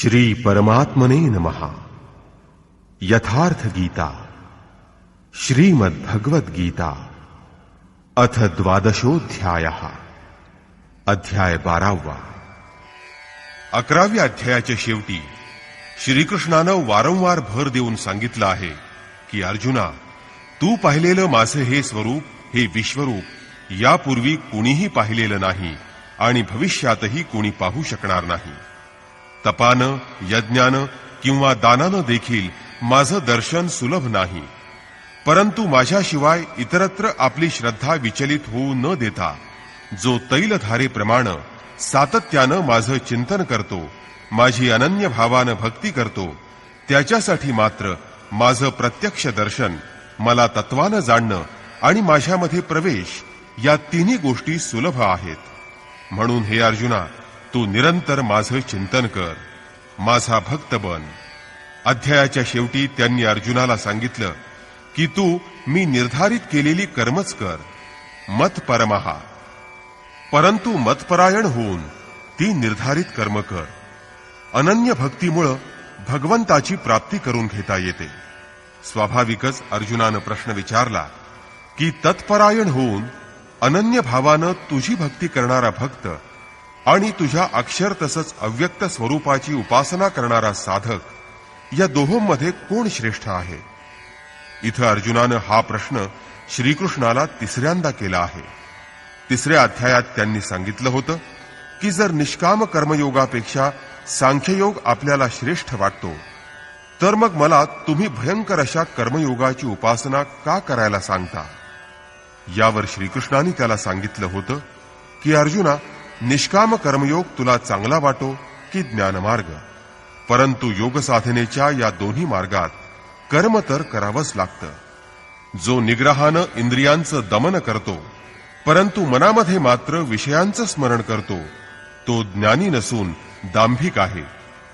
श्री परमात्मने नमः। यथार्थ गीता श्रीमद्भगवद गीता अथ द्वादशोऽध्यायः। अध्याय 12वा। 11व्या अध्यायाच्या शेवटी श्रीकृष्णानं वारंवार भर देऊन सांगितलं आहे की अर्जुना, तू पाहिलेलं माझं हे स्वरूप, हे विश्वरूप यापूर्वी कुणीही पाहिलेलं नाही आणि भविष्यातही कुणी पाहू शकणार नाही। तपानं, यज्ञानं किंवा दानानं देखील माझं दर्शन सुलभ नाही, परंतु माझ्याशिवाय इतरत्र आपली श्रद्धा विचलित होऊ न देता जो तैलधारेप्रमाणे सातत्यानं माझं चिंतन करतो, माझी अनन्य भावानं भक्ती करतो, त्याच्यासाठी मात्र माझं प्रत्यक्ष दर्शन, मला तत्वानं जाणणं आणि माझ्यामध्ये प्रवेश या तिन्ही गोष्टी सुलभ आहेत। म्हणून हे अर्जुना, तू निरंतर माझं चिंतन कर, माझा भक्त बन। अध्यायाच्या शेवटी त्यांनी अर्जुनाला सांगितलं की तू मी निर्धारित केलेली कर्मच कर, मत परमहा, परंतु मतपरायण होऊन ती निर्धारित कर्म कर। अनन्य भक्तीमुळे भगवंताची प्राप्ती करून घेता येते। स्वाभाविकच अर्जुनानं प्रश्न विचारला की तत्परायण होऊन अनन्य भावानं तुझी भक्ती करणारा भक्त आणि तुझ्या अक्षर तसंच अव्यक्त स्वरूपाची उपासना करणारा साधक या दोहोंमध्ये कोण श्रेष्ठ आहे? इथं अर्जुनानं हा प्रश्न श्रीकृष्णाला तिसऱ्यांदा केला आहे। तिसऱ्या अध्यायात त्यांनी सांगितलं होतं की जर निष्काम कर्मयोगापेक्षा सांख्ययोग आपल्याला श्रेष्ठ वाटतो, तर मग मला तुम्ही भयंकर अशा कर्मयोगाची उपासना का करायला सांगता? यावर श्रीकृष्णाने त्याला सांगितलं होतं की अर्जुना, निष्काम कर्मयोग तुला चांगला वाटो की ज्ञानमार्ग, परंतु योग साधनेच्या या दोन्ही मार्गात कर्म तर करावंच लागतं। जो निग्रहानं इंद्रियांचं दमन करतो, परंतु मनामध्ये मात्र विषयांचं स्मरण करतो, तो ज्ञानी नसून दांभिक आहे।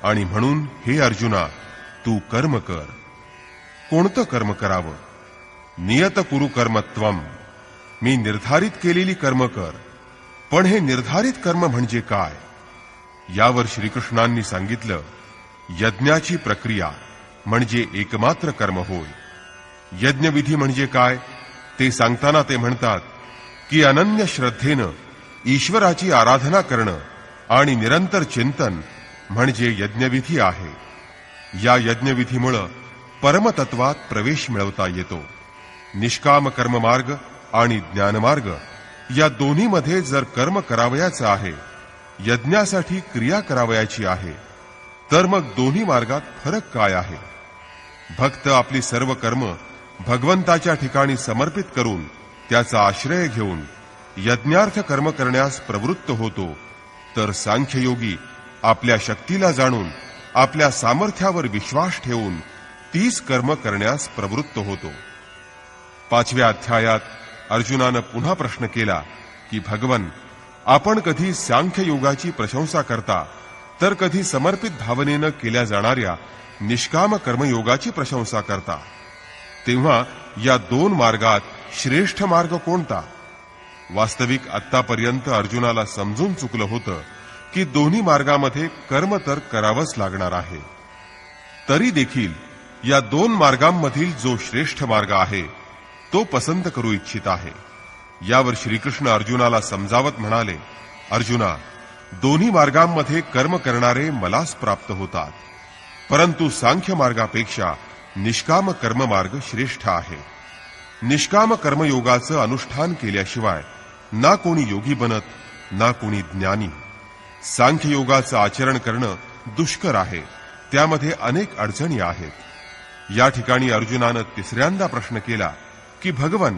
आणि म्हणून हे अर्जुना, तू कर्म कर। कोणतं कर्म करावं? नियत कुरु कर्मत्वम, मी निर्धारित केलेली कर्म कर। पण हे निर्धारित कर्म म्हणजे काय? यावर श्रीकृष्णांनी सांगितलं, यज्ञाची प्रक्रिया म्हणजे एकमात्र कर्म होय। यज्ञविधी म्हणजे काय ते सांगताना ते म्हणतात की अनन्य श्रद्धेनं ईश्वराची आराधना करणं आणि निरंतर चिंतन म्हणजे यज्ञविधी आहे। या यज्ञविधीमुळे परमतत्वात प्रवेश मिळवता येतो। निष्काम कर्ममार्ग आणि ज्ञानमार्ग या दोन्हीमध्ये जर कर्म करावयाचं आहे, यज्ञासाठी क्रिया करावयाची आहे, तर मग दोन्ही मार्गात फरक काय आहे? भक्त आपली सर्व कर्म भगवंताच्या ठिकाणी समर्पित करून त्याचा आश्रय घेऊन यज्ञार्थ कर्म करण्यास प्रवृत्त होतो, तर सांख्ययोगी आपल्या शक्तीला जाणून आपल्या सामर्थ्यावर विश्वास ठेवून तीच कर्म करण्यास प्रवृत्त होतो। 5व्या अध्यायात अर्जुनानं पुन्हा प्रश्न केला की भगवन, आपण कधी सांख्ययोगाची प्रशंसा करता, तर कधी समर्पित भावनेनं केल्या जाणाऱ्या निष्काम कर्मयोगाची प्रशंसा करता। तेव्हा या दोन मार्गात श्रेष्ठ मार्ग कोणता? वास्तविक आत्तापर्यंत अर्जुनाला समजून चुकलं होतं की दोन्ही मार्गामध्ये कर्म तर करावंच लागणार आहे। तरी देखील या दोन मार्गांमधील जो श्रेष्ठ मार्ग आहे तो पसंत करू इच्छित आहे। यावर श्रीकृष्ण अर्जुनाला समजावत म्हणाले, अर्जुना, दोन्ही मार्गांमध्ये कर्म करणारे मलाच प्राप्त होतात, परंतु सांख्य मार्गापेक्षा निष्काम कर्ममार्ग श्रेष्ठ आहे। निष्काम कर्मयोगाचं अनुष्ठान केल्याशिवाय ना कोणी योगी बनत, ना कोणी ज्ञानी। सांख्ययोगाचं आचरण करणं दुष्कर आहे, त्यामध्ये अनेक अडचणी आहेत। या ठिकाणी अर्जुनानं तिसऱ्यांदा प्रश्न केला की भगवन,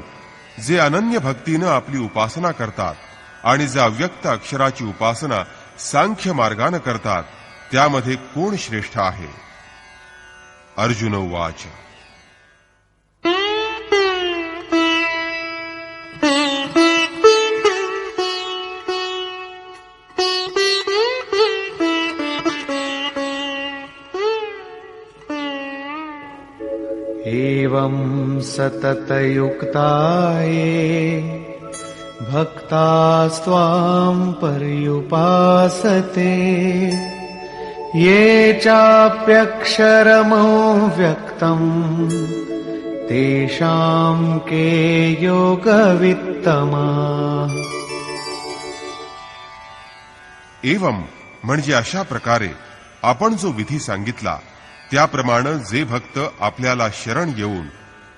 जे अनन्य भक्तीनं आपली उपासना करतात आणि जे अव्यक्त अक्षराची उपासना सांख्य मार्गानं करतात, त्यामध्ये कोण श्रेष्ठ आहे? अर्जुन उवाच। एवं सततयुक्ताये भक्तास्त्वां पर्युपासते ये चाप्यक्षरमव्यक्तम् तेषां के योगवित्तमाः। एवं म्हणजे अशा प्रकारे आपण जो विधी सांगितला त्याप्रमाणे जे भक्त आपल्याला शरण येऊन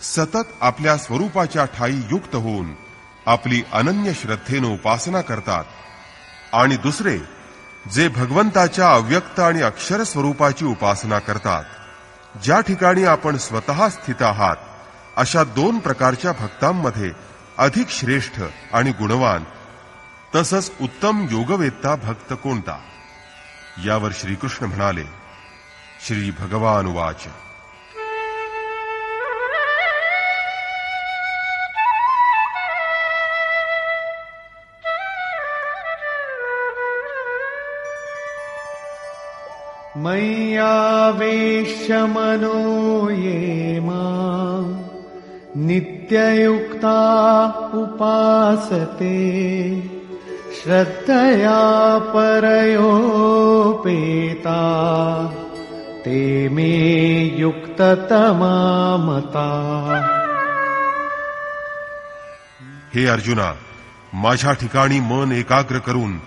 सतत आपल्या स्वरूपाच्या ठायी युक्त होऊन आपली अनन्य श्रद्धेने उपासना करतात आणि दुसरे जे भगवंताच्या अव्यक्त आणि अक्षर स्वरूपाची उपासना करतात, ज्या ठिकाणी आपण स्वतः स्थित आहात अशा दोन प्रकारच्या भक्तांमध्ये अधिक श्रेष्ठ आणि गुणवान तसंच उत्तम योगवेत्ता भक्त कोणता? यावर श्रीकृष्ण म्हणाले, श्री भगवान उवाच, मय्यावेश्य मनो ये मां नित्ययुक्ता उपासते श्रद्धया परयोपेता ते मे युक्ततमा मता। हे अर्जुना, माझ्या ठिकाणी मन एकाग्र करून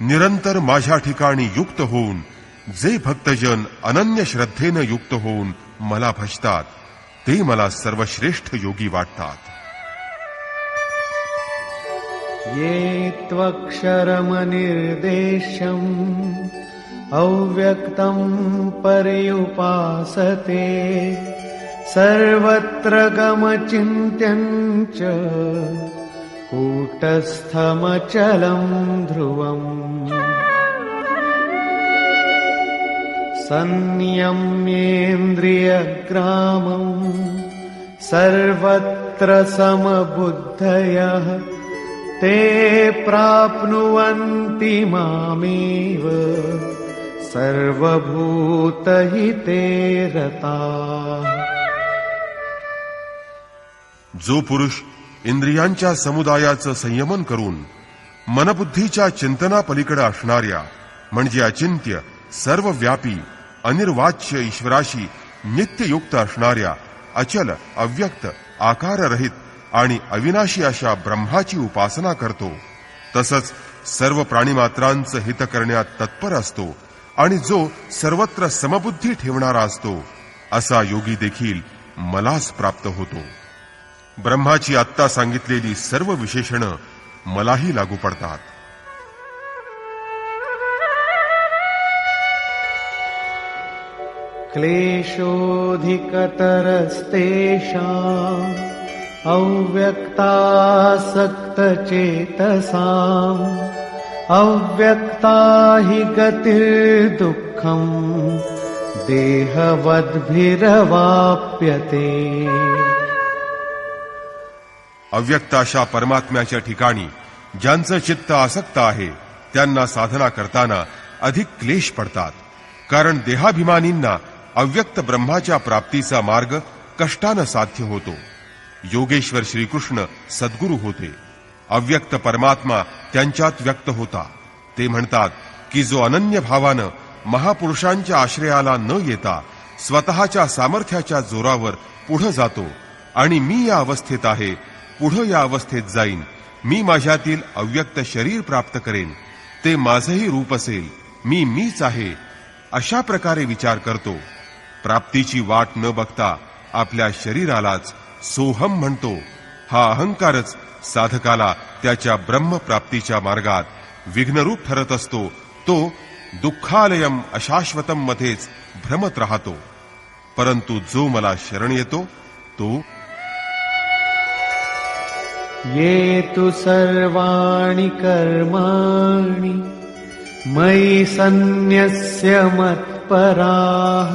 निरंतर माझ्या ठिकाणी युक्त होऊन जे भक्तजन अनन्य श्रद्धेने युक्त होऊन मला भजतात ते मला सर्वश्रेष्ठ योगी वाटतात। ये त्वक्षरमनिर्देश्यम् अव्यक्तम् पर्युपासते सर्वत्र गमचिन्त्यम् च कूटस्थमचलम् ध्रुवम् संयम्येन्द्रियग्रामम् सर्वत्र समबुद्धयः ते प्राप्नुवन्ति मामेव सर्वभूतहिते रताः। जो पुरुष इंद्रियांच्या समुदायाचं संयमन करून मनबुद्धीच्या चिंतनापलीकडे असणाऱ्या म्हणजे अचिंत्य सर्वव्यापी अनिर्वाच्य ईश्वराशी नित्ययुक्त असणाऱ्या अचल अव्यक्त आकाररहित आणि अविनाशी अशा ब्रह्माची उपासना करतो, तसंच सर्व प्राणीमात्रांचं हित करण्यात तत्पर असतो आणि जो सर्वत्र समबुद्धी ठेवणारा असतो असा योगी देखील मलाच प्राप्त होतो। ब्रह्माची आत्ता सांगितलेली सर्व विशेषणं मलाही लागू पडतात। क्लेशोऽधिकतरस्तेषाम् अव्यक्तासक्तचेतसाम् अव्यक्ता हि गतिर्दुःखम् देहवद्भिरवाप्यते। अव्यक्त अशा परमात्म्याच्या ठिकाणी ज्यांचं चित्त आसक्त आहे त्यांना साधना करताना अधिक क्लेश पडतात, कारण देहाभिमानींना अव्यक्त ब्रह्माच्या प्राप्तीचा मार्ग कष्टानं साध्य होतो। योगेश्वर श्रीकृष्ण सद्गुरू होते, अव्यक्त परमात्मा त्यांच्यात व्यक्त होता। ते म्हणतात की जो अनन्य भावानं महापुरुषांच्या आश्रयाला न येता स्वतःच्या सामर्थ्याच्या जोरावर पुढे जातो आणि मी या अवस्थेत आहे, पुढे या अवस्थेत जाईन, मी माझ्यातील अव्यक्त शरीर प्राप्त करेन, ते माझेही रूप असेल, मी मीच आहे, अशा प्रकारे विचार करतो। प्राप्तीची वाट न बघता आपल्या शरीरालाच सोहम म्हणतो। हा अहंकारच साधकाला त्याच्या ब्रह्मप्राप्तीच्या मार्गात विघ्नरूप ठरत असतो। तो दुःखालयम अशाश्वतम मध्येच भ्रमत राहतो। परंतु जो मला शरण येतो तो ये तु सर्वाणि कर्माणि मयि सन्न्यस्य मत्पराः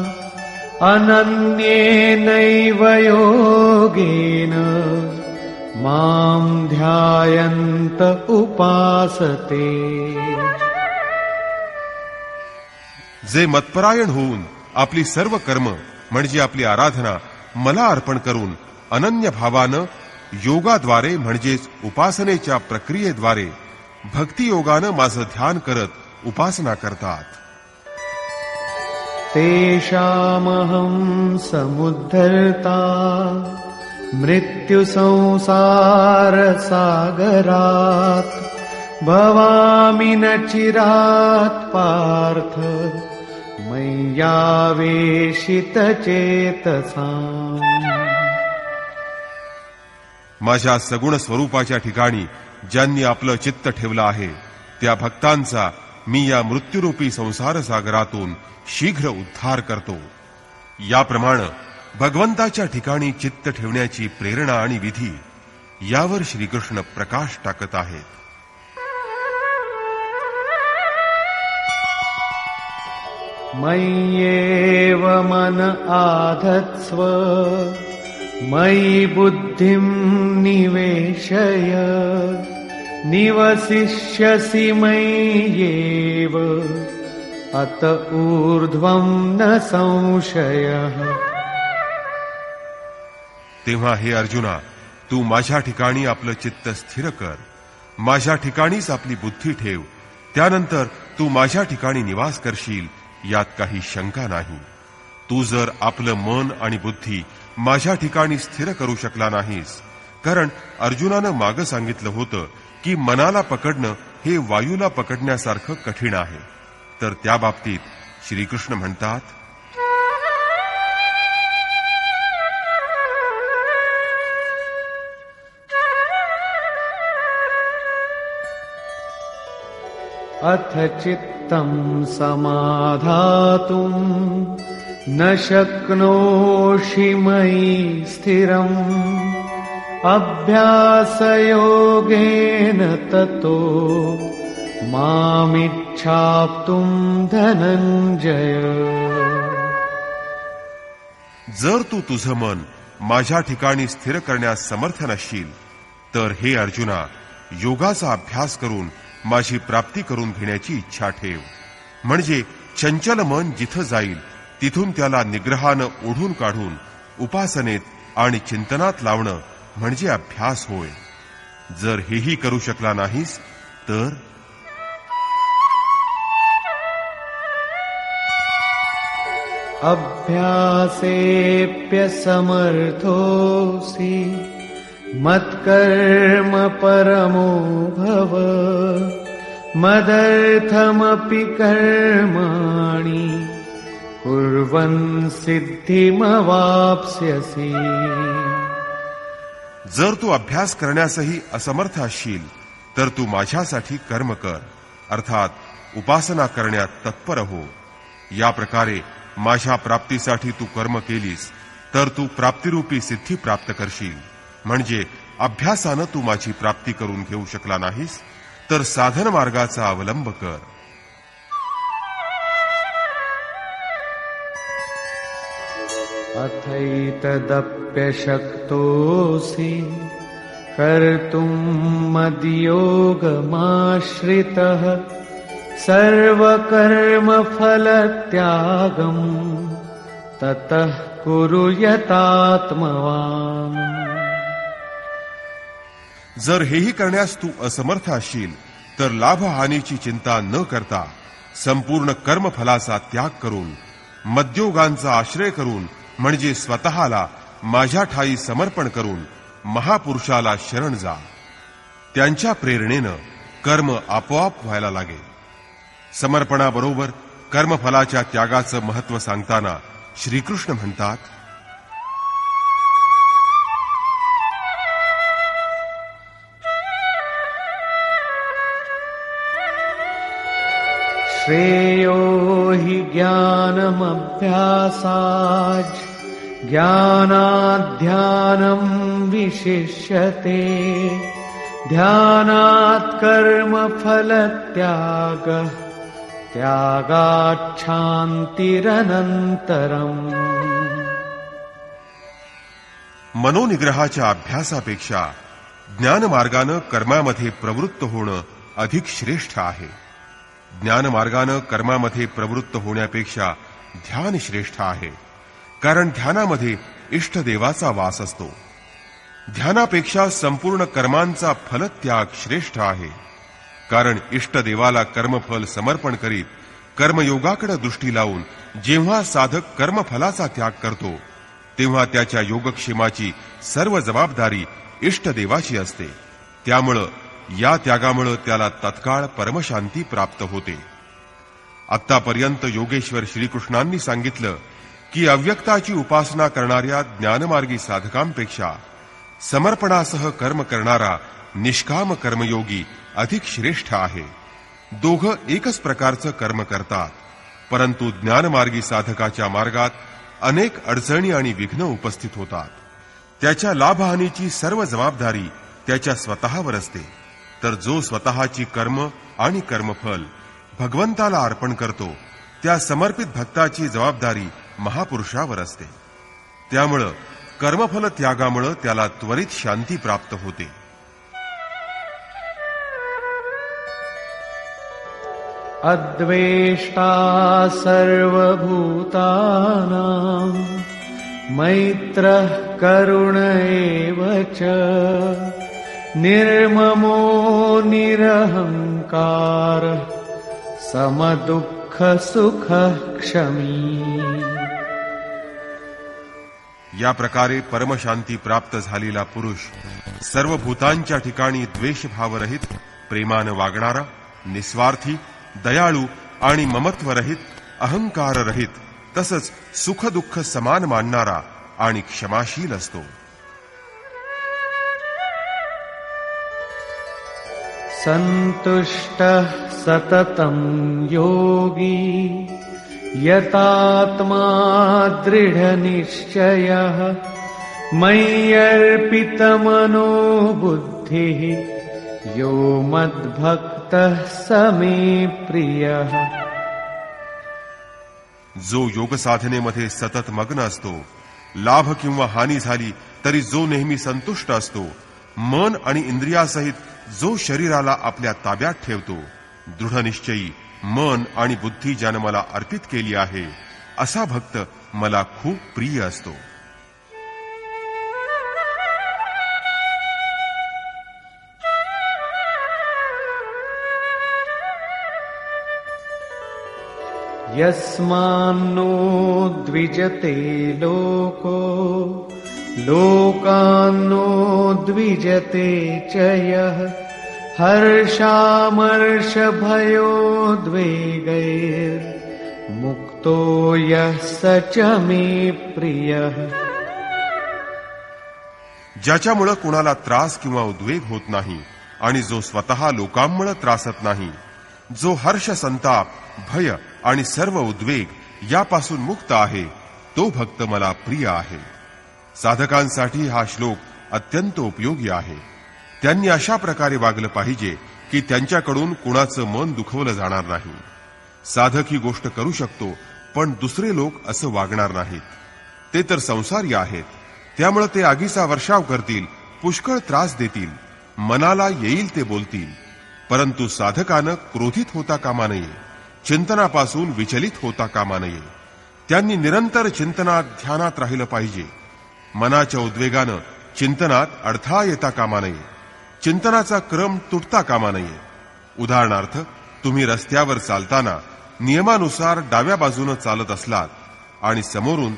अनन्येनैव योगेन मां ध्यायन्त उपासते। जे मतपरायण होऊन आपली सर्व कर्म म्हणजे आपली आराधना मला अर्पण करून अनन्य भावानं योगाद्वारे म्हणजेच उपासनेच्या प्रक्रियेद्वारे भक्तियोगानं माझं ध्यान करत उपासना करतात। तेषामहं समुद्धर्ता मृत्युसंसारसागरात् भवामि न चिरात् पार्थ मय्यावेशितचेतसाम्। माझ्या सगुण स्वरूपाच्या ठिकाणी ज्यांनी आपलं चित्त ठेवलं आहे त्या भक्तांचा मी या मृत्यूरूपी संसार सागरातून शीघ्र उद्धार करतो। याप्रमाणे भगवंताच्या ठिकाणी चित्त ठेवण्याची प्रेरणा आणि विधी यावर श्रीकृष्ण प्रकाश टाकत आहेत। मय्येव मन आधत्स्व मयि बुद्धिं निवेशय निवसिष्यसि मय्येव अत ऊर्ध्वं न संशयः। तेव्हा हे अर्जुना, तू माझ्या ठिकाणी आपलं चित्त स्थिर कर, माझ्या ठिकाणीच आपली बुद्धी ठेव, त्यानंतर तू माझ्या ठिकाणी निवास करशील, यात काही शंका नाही। तू जर आपलं मन आणि बुद्धी माझ्या ठिकाणी स्थिर करू शकला नाहीस, कारण अर्जुनानं मागं सांगितलं होतं की मनाला पकडणं हे वायूला पकडण्यासारखं कठीण आहे, तर त्या बाबतीत श्रीकृष्ण म्हणतात, अथ चित्तं समाधातुं न शक्नोषि मयि स्थिरम् अभ्यासयोगेन ततो मामिच्छाप्तुं धनंजय। जर तू तुझं मन माझ्या ठिकाणी स्थिर करण्यास समर्थ नसशील, तर हे अर्जुना, योगाचा अभ्यास करून माझी प्राप्ती करून घेण्याची इच्छा ठेव। म्हणजे चंचल मन जिथं जाईल तिथून त्याला निग्रहानं ओढून काढून उपासनेत आणि चिंतनात लावणं म्हणजे अभ्यास होय। जर हेही करू शकला नाहीस तर अभ्यासेऽप्यसमर्थोऽसि मत्कर्म परमो भव मदर्थमपि कर्माणि कुर्वन् सिद्धिमवाप्स्यसि। जर तू अभ्यास करण्यासही असमर्थ असशील तर तू माझ्यासाठी कर्म कर, अर्थात उपासना करण्यात तत्पर हो। या प्रकारे माझ्या प्राप्तीसाठी तू कर्म केलीस तर तू प्राप्तिरूपी सिद्धी प्राप्त करशील। म्हणजे अभ्यासानं तू माझी प्राप्ती करून घेऊ शकला नाहीस तर साधन मार्गाचा अवलंब कर। अथैतदप्यशक्तोऽसि कर्तुं मद्योगमाश्रितः सर्वकर्मफलत्यागं ततः कुरु यतात्मवान्। जर हेही करण्यास तू असमर्थ असशील तर लाभहानीची चिंता न करता संपूर्ण कर्मफलाचा त्याग करून मद्योगांचा आश्रय करून म्हणजे स्वतःला माझ्या ठाई समर्पण करून महापुरुषाला शरण जा। त्यांच्या प्रेरणेनं कर्म आपोआप व्हायला लागेल। समर्पणाबरोबर कर्मफलाच्या त्यागाचं महत्त्व सांगताना श्रीकृष्ण म्हणतात, श्रेयो हि ज्ञानमभ्यासाच् ज्ञानाध्यानं विशिष्यते ध्यानात् कर्मफलत्यागः त्यागात् शान्तिरनन्तरम्। मनोनिग्रहाच्या अभ्यासापेक्षा ज्ञानमार्गानं कर्मामध्ये प्रवृत्त होणं अधिक श्रेष्ठ आहे। ज्ञानमार्गानं कर्मामध्ये प्रवृत्त होण्यापेक्षा ध्यान श्रेष्ठ आहे, कारण ध्यानामध्ये इष्टदेवाचा वास असतो। ध्यानापेक्षा संपूर्ण कर्मांचा फलत्याग श्रेष्ठ आहे, कारण इष्टदेवाला कर्मफल समर्पण करीत कर्मयोगाकडे दृष्टी लावून जेव्हा साधक कर्मफलाचा त्याग करतो तेव्हा त्याच्या योगक्षेमाची सर्व जबाबदारी इष्टदेवाची असते. त्यामुळं या त्यागामुळे त्याला तत्काळ परमशांती प्राप्त होते. आत्तापर्यंत योगेश्वर श्रीकृष्णांनी सांगितलं की अव्यक्ताची उपासना करणाऱ्या ज्ञानमार्गी साधकांपेक्षा समर्पणासह कर्म करणारा निष्काम कर्मयोगी अधिक श्रेष्ठ आहे. दोघं एकच प्रकारचं कर्म करतात, परंतु ज्ञानमार्गी साधकाच्या मार्गात अनेक अडचणी आणि विघ्न उपस्थित होतात. त्याच्या लाभहानीची सर्व जबाबदारी त्याच्या स्वतःवर असते, तर जो स्वतःची कर्म आणि कर्मफल भगवंताला अर्पण करतो त्या समर्पित भक्ताची जबाबदारी महापुरुषावर असते. त्यामुळं कर्मफल त्यागामुळे त्याला त्वरित शांती प्राप्त होते. अद्वेष्टा सर्वभूतानां मैत्रः करुण एव च निर्ममो निरहंकारः समदुःखसुखः क्षमी. या प्रकारे परमशांती प्राप्त झालेला पुरुष सर्व भूतांच्या ठिकाणी द्वेषभावरहित, प्रेमानं वागणारा, निस्वार्थी, दयाळू आणि ममत्वरहित, अहंकाररहित, तसंच सुख दुःख समान मानणारा आणि क्षमाशील असतो. संतुष्टः सततं योगी यतात्मा दृढनिश्चयः मय्यर्पितमनो बुद्धिः यो मद्भक्तः स मे प्रियः. जो योग साधनेमध्ये सतत मग्न असतो, लाभ किंवा हानी झाली तरी जो नेहमी संतुष्ट असतो, मन आणि इंद्रियासहित जो शरीराला आपल्या ताब्यात ठेवतो, दृढनिश्चयी मन आणि बुद्धी ज्यानं मला अर्पित केली आहे, असा भक्त मला खूप प्रिय असतो. यस्मान्नो द्विजते लोको लोकान्नो द्विजते च यः हर्षामर्षभयोद्वेगैर्मुक्तो यः स च मे प्रियः. ज्याच्यामुळे कुणाला त्रास किंवा उद्वेग होत नाही आणि जो स्वतः लोकांमुळे त्रासत नाही, जो हर्ष, संताप, भय आणि सर्व उद्वेग यापासून मुक्त आहे, तो भक्त मला प्रिय आहे. साधकांसाठी हा श्लोक अत्यंत उपयोगी आहे. त्यांनी अशा प्रकारे वागलं पाहिजे की त्यांच्याकडून कुणाचं मन दुखवलं जाणार नाही. साधक ही गोष्ट करू शकतो, पण दुसरे लोक असं वागणार नाहीत. ते तर संसारी आहेत, त्यामुळे ते आगीचा वर्षाव करतील, पुष्कळ त्रास देतील, मनाला येईल ते बोलतील. परंतु साधकानं क्रोधित होता कामा नये, चिंतनापासून विचलित होता कामा नये. त्यांनी निरंतर चिंतनात, ध्यानात राहिलं पाहिजे. मनाच्या उद्वेगानं चिंतनात अडथळा येता कामा नये, चिंतनाचा क्रम तुटता कामा नये. उदाहरणार्थ, तुम्ही रस्त्यावर चालताना नियमानुसार डाव्या बाजूनं चालत असलात आणि समोरून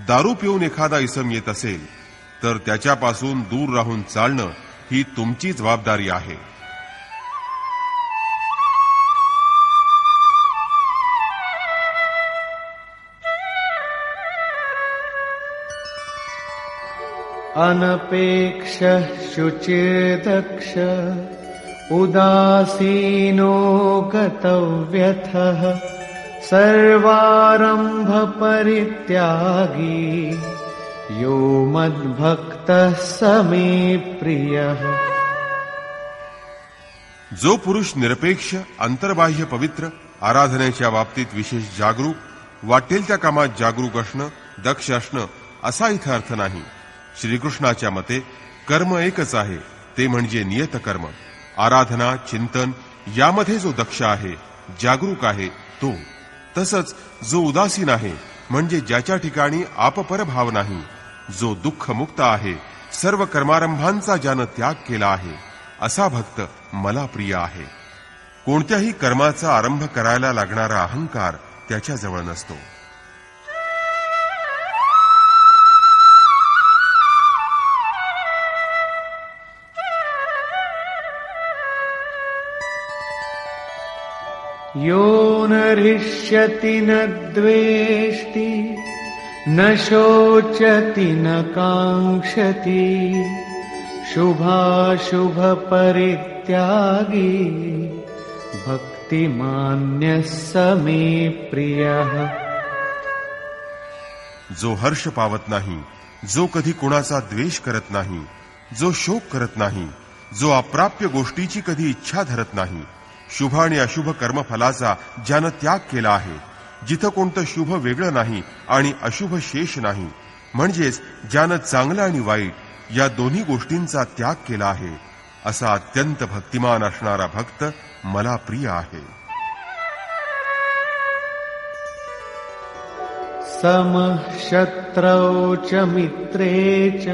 दारू पिऊन एखादा इसम येत असेल, तर त्याच्यापासून दूर राहून चालणं ही तुमची जबाबदारी आहे. अनपेक्ष शुचिर्दक्ष उदासीनो गतव्यथः सर्वारंभ परित्यागी यो मद्भक्तः स मे प्रियः. जो पुरुष निरपेक्ष, अंतर्बाह्य पवित्र, आराधनेच्या बाबतीत विशेष जागरूक, वाटेल त्या कामात जागरूक असणं, दक्ष असणं असा इथं अर्थ नाही. श्रीकृष्णाच्या मते कर्म एकच आहे, ते म्हणजे नियत कर्म. आराधना, चिंतन यामध्ये जो दक्ष आहे, जागरूक आहे तो. तसंच जो उदासीन आहे, म्हणजे ज्याच्या ठिकाणी आपपर भाव नाही, जो दुःखमुक्त आहे, सर्व कर्मारंभांचा ज्यानं त्याग केला आहे, असा भक्त मला प्रिय आहे. कोणत्याही कर्माचा आरंभ करायला लागणारा अहंकार त्याच्याजवळ नसतो. यो न हृष्यति न द्वेष्टि न शोचति न काङ्क्षति शुभाशुभ परित्यागी भक्तिमान्यः स मे प्रियः. जो हर्ष पावत नाही, जो कधी कुणाचा द्वेष करत नाही, जो शोक करत नाही, जो अप्राप्य गोष्टीची कधी इच्छा धरत नाही, शुभ आणि अशुभ कर्मफलाचा ज्यानं त्याग केला आहे, जिथं कोणतं शुभ वेगळं नाही आणि अशुभ शेष नाही, म्हणजेच ज्यानं चांगलं आणि वाईट या दोन्ही गोष्टींचा त्याग केला आहे, असा अत्यंत भक्तिमान असणारा भक्त मला प्रिय आहे. समः शत्रौ च मित्रे च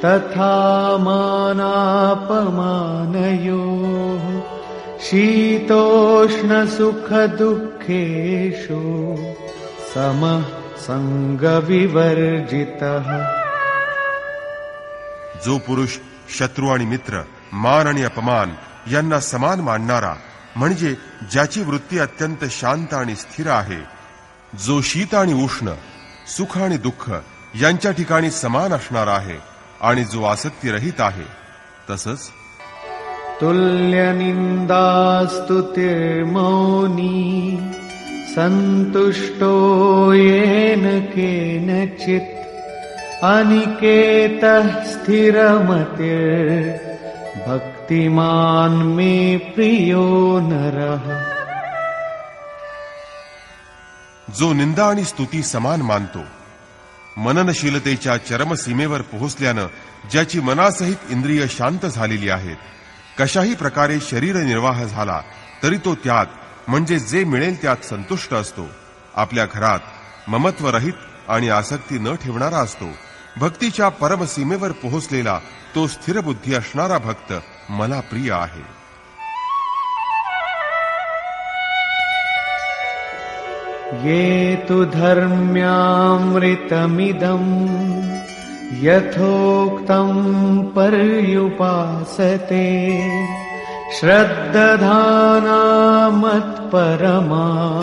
तथा मानापमानयोः शीतोष्ण सुख दुःखेषु समः संगविवर्जितः. जो पुरुष शत्रू आणि मित्र, मान आणि अपमान यांना समान मानणारा, म्हणजे ज्याची वृत्ती अत्यंत शांत आणि स्थिर आहे, जो शीत आणि उष्ण, सुख आणि दुःख यांच्या ठिकाणी समान असणारा आहे आणि जो आसक्ती रहित आहे, तसंच तुल्यनिन्दास्तुतिर्मौनी सन्तुष्टो येन केनचित् अनिकेतः स्थिरमतिर् भक्तिमान् मे प्रियो नरः. जो निंदा आणि स्तुती समान मानतो, मननशीलतेच्या चरमसीमेवर पोहोचल्यानं ज्याची मनासहित इंद्रिय शांत झालेली आहेत, कशाही प्रकारे शरीर निर्वाह झाला तरी तो त्यात म्हणजे जे मिळेल त्यात संतुष्ट असतो, आपल्या घरात ममत्वरहित आणि आसक्ती न ठेवणारा असतो, भक्तीच्या परमसीमेवर पोहोचलेला तो स्थिर बुद्धी असणारा भक्त मला प्रिय आहे. ये तु धर्म्यामृतमिदम् यथोक्तम् पर्युपासते श्रद्धाना मत्परमा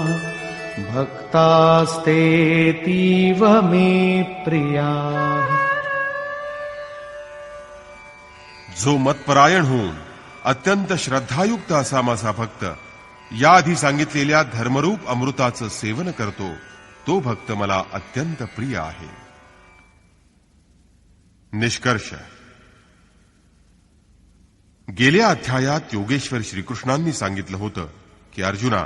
भक्तास्तेतीव मे प्रियाः. जो मतपरायण होऊन अत्यंत श्रद्धायुक्त असा माझा भक्त याआधी सांगितलेल्या धर्मरूप अमृताचं सेवन करतो, तो भक्त मला अत्यंत प्रिय आहे. निष्कर्ष. गेल्या अध्यायात योगेश्वर श्रीकृष्णांनी सांगितलं होतं की अर्जुना,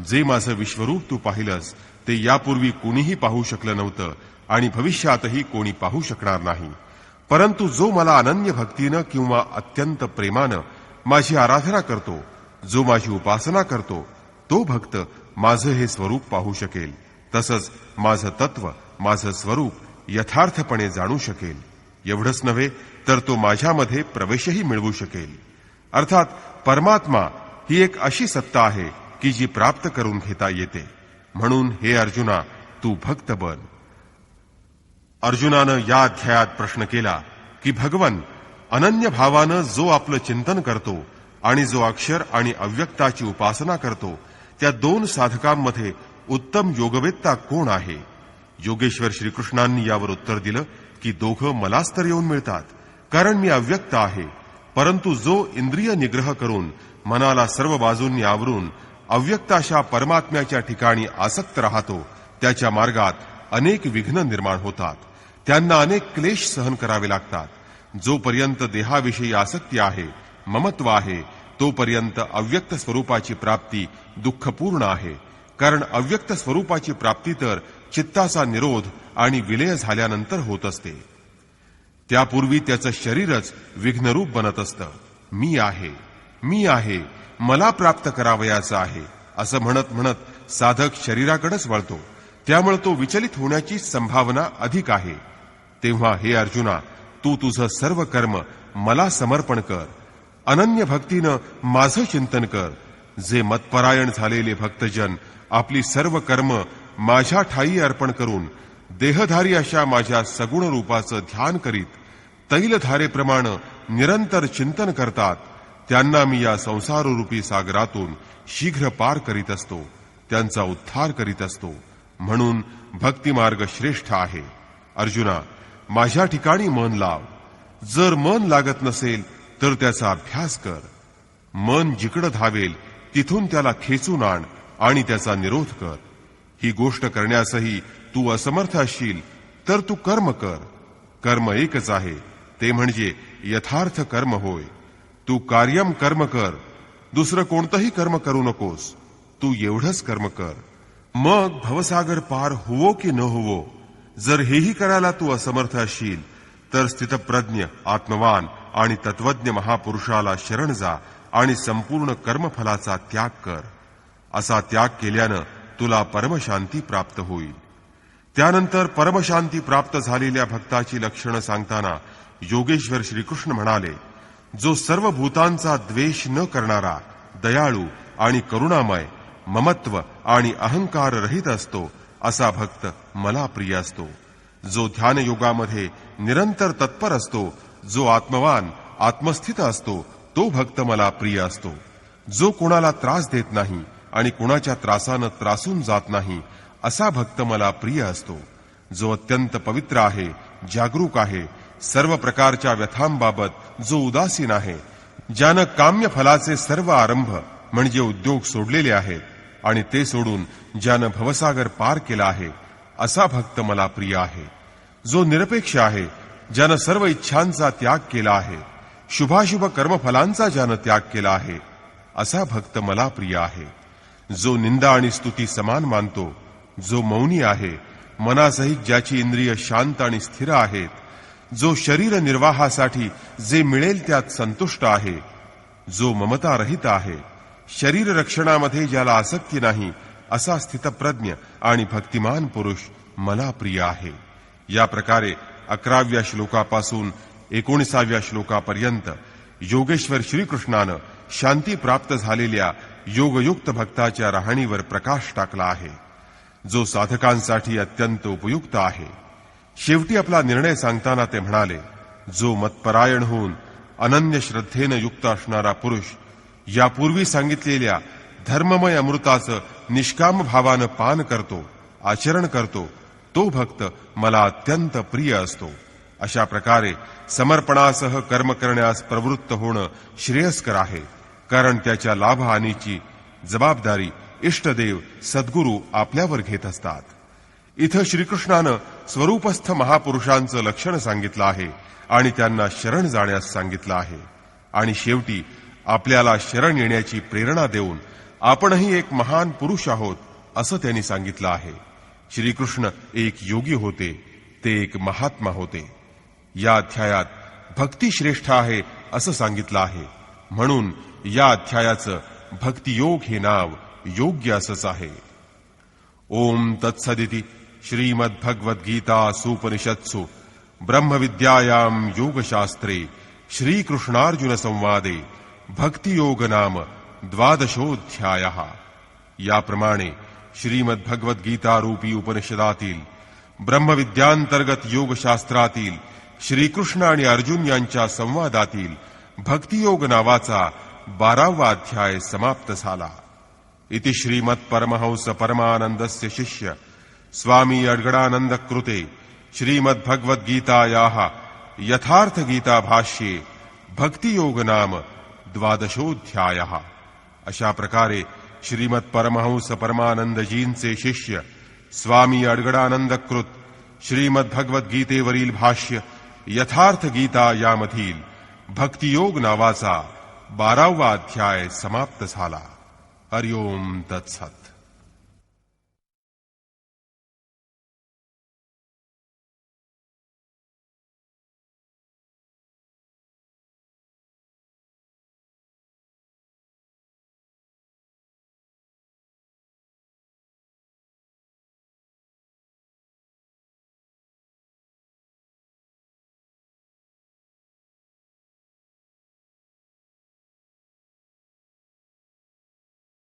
जे माझं विश्वरूप तू पाहिलंस ते यापूर्वी कोणीही पाहू शकलं नव्हतं आणि भविष्यातही कोणी पाहू शकणार नाही. परंतु जो मला अनन्य भक्तीनं किंवा अत्यंत प्रेमानं माझी आराधना करतो, जो माझी उपासना करतो, तो भक्त माझं हे स्वरूप पाहू शकेल, तसंच माझं तत्व, माझं स्वरूप यथार्थपणे जाणू शकेल. एवढंच नव्हे तर तो माझ्यामध्ये प्रवेशही मिळवू शकेल. अर्थात परमात्मा ही एक अशी सत्ता आहे की जी प्राप्त करून घेता येते. म्हणून हे अर्जुना, तू भक्त बन. अर्जुनानं या अध्यायात प्रश्न केला की भगवन, अनन्य भावानं जो आपलं चिंतन करतो आणि जो अक्षर आणि अव्यक्ताची उपासना करतो, त्या दोन साधकांमध्ये उत्तम योगवेत्ता कोण आहे? योगेश्वर श्रीकृष्णांनी यावर उत्तर दिलं की दोघं मलाच तर येऊन मिळतात, कारण मी अव्यक्त आहे. परंतु जो इंद्रिय निग्रह करून मनाला सर्व बाजूंनी आवरून अव्यक्ताशा परमात्म्याच्या ठिकाणी आसक्त राहतो, त्याच्या मार्गात अनेक विघ्न निर्माण होतात. त्यांना अनेक क्लेश सहन करावे लागतात. जोपर्यंत देहाविषयी आसक्ती आहे, ममत्व आहे, तोपर्यंत अव्यक्त स्वरूपाची प्राप्ती दुःखपूर्ण आहे. कारण अव्यक्त स्वरूपाची प्राप्ती तर चित्ताचा निरोध आणि विलय झाल्यानंतर होत असते. त्यापूर्वी त्याचं शरीरच विघ्नरूप बनत असतं. मी आहे, मी आहे, मला प्राप्त करावयाचं आहे असं म्हणत म्हणत साधक शरीराकडेच वळतो. त्यामुळे तो विचलित होण्याची संभावना अधिक आहे. तेव्हा हे अर्जुना, तू तुझं सर्व कर्म मला समर्पण कर. अनन्य भक्तीनं माझं चिंतन कर. जे मतपरायण झालेले भक्तजन आपली सर्व कर्म माझ्या ठायी अर्पण करून देहधारी अशा माझ्या सगुण रूपाचं ध्यान करीत तैलधारेप्रमाणे निरंतर चिंतन करतात, त्यांना मी या संसाररूपी सागरातून शीघ्र पार करीत असतो, त्यांचा उद्धार करीत असतो. म्हणून भक्तिमार्ग श्रेष्ठ आहे. अर्जुना, माझ्या ठिकाणी मन लाव. जर मन लागत नसेल तर त्याचा अभ्यास कर. मन जिकडं धावेल तिथून त्याला खेचून आण आणि त्याचा निरोध कर. ही गोष्ट करण्यासही तू असमर्थ असशील तर तू कर्म कर. कर्म एकच आहे, ते म्हणजे यथार्थ कर्म होय. तू कार्यम कर्म कर, दुसरं कोणतंही कर्म करू नकोस. तू एवढंच कर्म कर. मग भवसागर पार होवो की न होवो, जर हेही करायला तू असमर्थ असशील तर स्थितप्रज्ञ, आत्मवान आणि तत्वज्ञ महापुरुषाला शरण जा आणि संपूर्ण कर्मफलाचा त्याग कर. असा त्याग केल्यानं तुला परमशांती प्राप्त होईल. त्यानंतर परमशांती प्राप्त झालेल्या भक्ताची लक्षणं सांगताना योगेश्वर श्रीकृष्ण म्हणाले, जो सर्व भूतांचा द्वेष न करणारा, दयाळू आणि करुणामय, ममत्व आणि अहंकार रहित असतो, असा भक्त मला प्रिय असतो. जो ध्यानयोगामध्ये निरंतर तत्पर असतो, जो आत्मवान, आत्मस्थित असतो, तो भक्त मला प्रिय असतो. जो कोणाला त्रास देत नाही आणि कोणाच्या त्रासानं त्रासून जात नाही, असा भक्त मला प्रिय असतो. जो अत्यंत पवित्र आहे, जागरूक आहे, सर्व प्रकारच्या व्यथांबाबत जो उदासीन आहे, ज्यानं काम्य फलाचे सर्व आरंभ म्हणजे उद्योग सोडलेले आहेत आणि ते सोडून ज्यानं भवसागर पार केला आहे, असा भक्त मला प्रिय आहे. जो निरपेक्ष आहे, ज्यानं सर्व इच्छांचा त्याग केला आहे, शुभाशुभ कर्मफलांचा ज्यानं त्याग केला आहे, असा भक्त मला प्रिय आहे. जो निंदा आणि स्तुती समान मानतो, जो मौनी आहे, मनासहित ज्याची इंद्रिय शांत आणि स्थिर आहेत, जो शरीर निर्वाहासाठी जे मिळेल त्यात संतुष्ट आहे, जो ममता रहित आहे, शरीर रक्षणामध्ये ज्याला आसक्ती नाही, असा स्थितप्रज्ञ आणि भक्तिमान पुरुष मला प्रिय आहे. या प्रकारे 11व्या श्लोकापासून 19व्या श्लोकापर्यंत योगेश्वर श्रीकृष्णानं शांती प्राप्त झालेल्या योगयुक्त भक्ताच्या राहणीवर प्रकाश टाकला आहे, जो साधकांसाठी अत्यंत उपयुक्त आहे. शेवटी आपला निर्णय सांगताना ते म्हणाले, जो मतपरायण होऊन अनन्य श्रद्धेनं युक्त असणारा पुरुष यापूर्वी सांगितलेल्या धर्ममय अमृताचं निष्काम भावानं पान करतो, आचरण करतो, तो भक्त मला अत्यंत प्रिय असतो. अशा प्रकारे समर्पणासह कर्म करण्यास प्रवृत्त होणं श्रेयस्कर आहे, कारण त्याच्या लाभहानीची जबाबदारी इष्टदेव सद्गुरू आपल्यावर घेत असतात. इथं श्रीकृष्णानं स्वरूपस्थ महापुरुषांचं लक्षण सांगितलं आहे आणि त्यांना शरण जाण्यास सांगितलं आहे. आणि शेवटी आपल्याला शरण येण्याची प्रेरणा देऊन आपणही एक महान पुरुष आहोत असं त्यांनी सांगितलं आहे. श्रीकृष्ण एक योगी होते, ते एक महात्मा होते. या अध्यायात भक्ती श्रेष्ठ आहे असं सांगितलं आहे, म्हणून या अध्यायाचं भक्तियोग हे नाव योग्य असंच आहे. ओम तत्सदिति श्रीमद्भगवद्गीतासूपनिषत्सु ब्रह्मविद्यायां योगशास्त्रे श्रीकृष्णार्जुन संवादे भक्तियोग नाम 12ोऽध्यायः. याप्रमाणे श्रीमद्भगवद्गीता रूपी उपनिषदातील ब्रह्मविद्यांतर्गत योगशास्त्रातील श्रीकृष्ण आणि अर्जुन यांच्या संवादातील भक्तियोग नावाचा 12वा अध्याय समाप्त झाला. इति श्रीमत्परमहंस परमानंदस्य शिष्य स्वामी अड्गडानंद कृते श्रीमद्भगवद्गीतायाः यथार्थ गीता भाष्ये भक्तियोग नाम 12ोऽध्यायः. अशा प्रकारे श्रीमत्परमहंस परमानंदजींचे शिष्य स्वामी अड्गडानंद कृत श्रीमद्भगवद्गीतेवरील भाष्य यथार्थ गीता यामधील भक्तियोग नावाचा 12वा अध्याय समाप्त झाला. हरि ओम तत्सत.